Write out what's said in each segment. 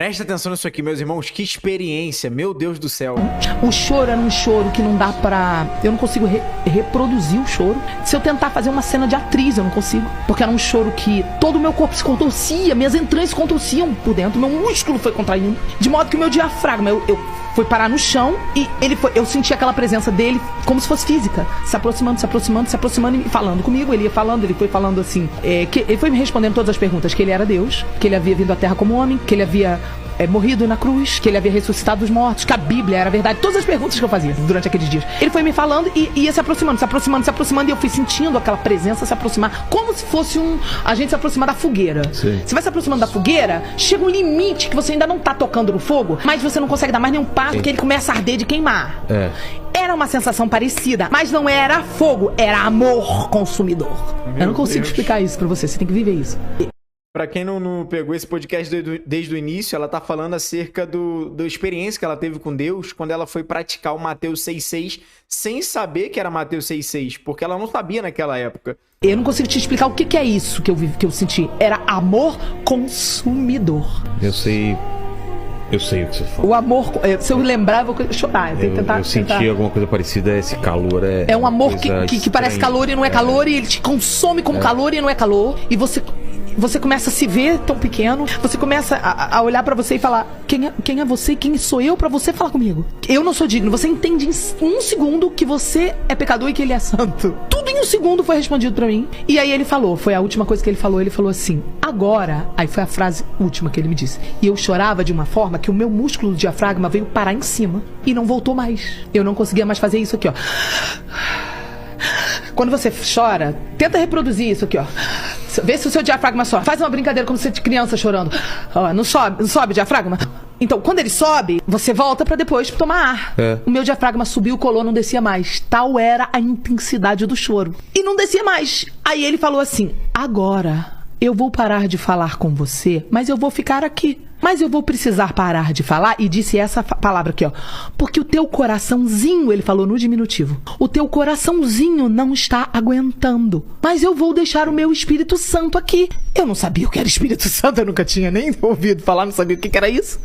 Presta atenção nisso aqui, meus irmãos. Que experiência, meu Deus do céu. O choro era um choro que não dá pra... Eu não consigo reproduzir o choro. Se eu tentar fazer uma cena de atriz, eu não consigo. Porque era um choro que todo o meu corpo se contorcia, minhas entranhas se contorciam por dentro, meu músculo foi contraindo. De modo que o meu diafragma, eu fui parar no chão e eu senti aquela presença dele como se fosse física. Se aproximando, se aproximando, se aproximando e falando comigo. Ele ia falando, ele foi falando assim... ele foi me respondendo todas as perguntas. Que ele era Deus, que ele havia vindo à Terra como homem, que ele havia... morrido na cruz, que ele havia ressuscitado dos mortos, que a Bíblia era verdade, todas as perguntas que eu fazia durante aqueles dias. Ele foi me falando e ia se aproximando, se aproximando, se aproximando, e eu fui sentindo aquela presença se aproximar, como se fosse a gente se aproximar da fogueira. Sim. Você vai se aproximando da fogueira, chega um limite que você ainda não tá tocando no fogo, mas você não consegue dar mais nenhum passo, porque ele começa a arder de queimar. Era uma sensação parecida, mas não era fogo, era amor consumidor. Eu não consigo explicar isso pra você tem que viver isso. Pra quem não pegou esse podcast desde o início, ela tá falando acerca da experiência que ela teve com Deus quando ela foi praticar o Mateus 6,6 sem saber que era Mateus 6,6, porque ela não sabia naquela época. Eu não consigo te explicar o que é isso que eu senti. Era amor consumidor. Eu sei o que você fala. O amor, se eu lembrar, eu vou chorar. Eu senti alguma coisa parecida, esse calor é um amor que parece calor e não é calor, e ele te consome como calor e não é calor, e você começa a se ver tão pequeno, você começa a olhar pra você e falar, quem é você, quem sou eu pra você falar comigo? Eu não sou digno. Você entende em um segundo que você é pecador e que ele é santo. Tudo em um segundo foi respondido pra mim. E aí ele falou, foi a última coisa que ele falou assim, agora, aí foi a frase última que ele me disse, e eu chorava de uma forma que o meu músculo do diafragma veio parar em cima e não voltou mais. Eu não conseguia mais fazer isso aqui, ó. Quando você chora, tenta reproduzir isso aqui, ó. Vê se o seu diafragma sobe. Faz uma brincadeira como se fosse criança chorando. Ó, não sobe o diafragma? Então, quando ele sobe, você volta pra depois tomar ar. O meu diafragma subiu, colou, não descia mais. Tal era a intensidade do choro. E não descia mais. Aí ele falou assim, agora eu vou parar de falar com você, mas eu vou ficar aqui. Mas eu vou precisar parar de falar, e disse essa palavra aqui, ó. Porque o teu coraçãozinho, ele falou no diminutivo, o teu coraçãozinho não está aguentando. Mas eu vou deixar o meu Espírito Santo aqui. Eu não sabia o que era Espírito Santo, eu nunca tinha nem ouvido falar, não sabia o que era isso.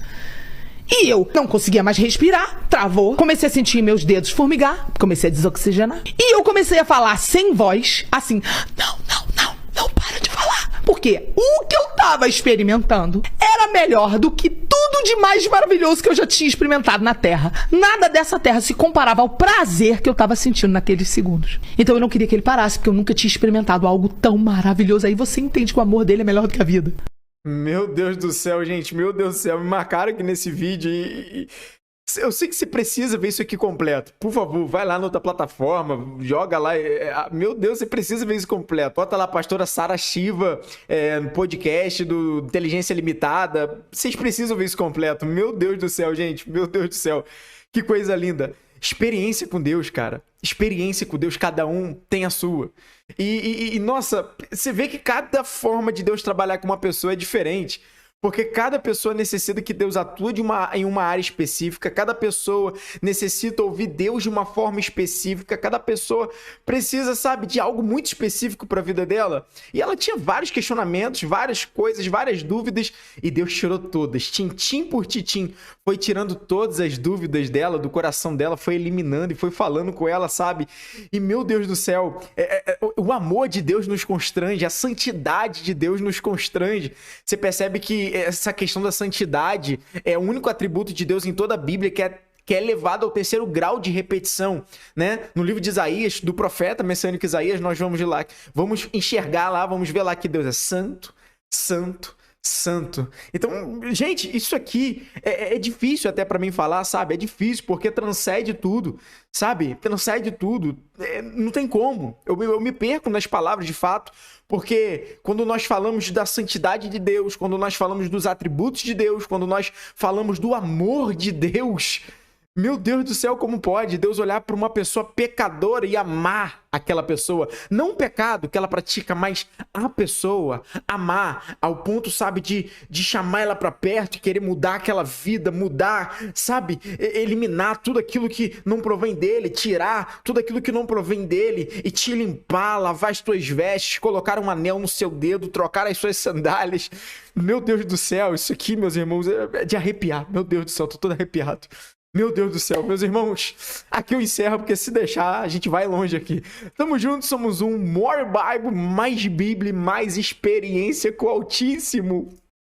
E eu não conseguia mais respirar, travou. Comecei a sentir meus dedos formigar, comecei a desoxigenar. E eu comecei a falar sem voz, assim, não para de falar. Porque o que eu tava experimentando era melhor do que tudo de mais maravilhoso que eu já tinha experimentado na Terra. Nada dessa Terra se comparava ao prazer que eu tava sentindo naqueles segundos. Então eu não queria que ele parasse, porque eu nunca tinha experimentado algo tão maravilhoso. Aí você entende que o amor dele é melhor do que a vida. Meu Deus do céu, gente. Meu Deus do céu. Me marcaram aqui nesse vídeo e... Eu sei que você precisa ver isso aqui completo. Por favor, vai lá na outra plataforma, joga lá. Meu Deus, você precisa ver isso completo. Bota lá a pastora Sara Shiva no podcast do Inteligência Limitada. Vocês precisam ver isso completo. Meu Deus do céu, gente. Meu Deus do céu. Que coisa linda. Experiência com Deus, cara. Experiência com Deus, cada um tem a sua. E nossa, você vê que cada forma de Deus trabalhar com uma pessoa é diferente. Porque cada pessoa necessita que Deus atue em uma área específica, cada pessoa necessita ouvir Deus de uma forma específica, cada pessoa precisa, sabe, de algo muito específico para a vida dela. E ela tinha vários questionamentos, várias coisas, várias dúvidas, e Deus tirou todas, tintim por tintim, foi tirando todas as dúvidas dela, do coração dela, foi eliminando e foi falando com ela, sabe? E meu Deus do céu, o amor de Deus nos constrange, a santidade de Deus nos constrange. Você percebe que essa questão da santidade é o único atributo de Deus em toda a Bíblia que é levado ao terceiro grau de repetição, né? No livro de Isaías, do profeta messiânico Isaías, nós vamos lá, vamos enxergar lá, vamos ver lá que Deus é santo, santo, santo. Então, gente, isso aqui é difícil até pra mim falar, sabe? É difícil porque transcende tudo, sabe? Transcende tudo. Não tem como. Eu me perco nas palavras de fato, porque quando nós falamos da santidade de Deus, quando nós falamos dos atributos de Deus, quando nós falamos do amor de Deus, Meu Deus do céu, como pode Deus olhar para uma pessoa pecadora e amar aquela pessoa? Não o pecado que ela pratica, mas a pessoa. Amar ao ponto, sabe, de chamar ela para perto e querer mudar aquela vida, mudar, sabe, eliminar tudo aquilo que não provém dele, tirar tudo aquilo que não provém dele e te limpar, lavar as tuas vestes, colocar um anel no seu dedo, trocar as suas sandálias. Meu Deus do céu, isso aqui, meus irmãos, é de arrepiar. Meu Deus do céu, tô todo arrepiado. Meu Deus do céu, meus irmãos, aqui eu encerro, porque se deixar, a gente vai longe aqui. Tamo junto, somos um More Bible, mais Bíblia, mais experiência com o Altíssimo.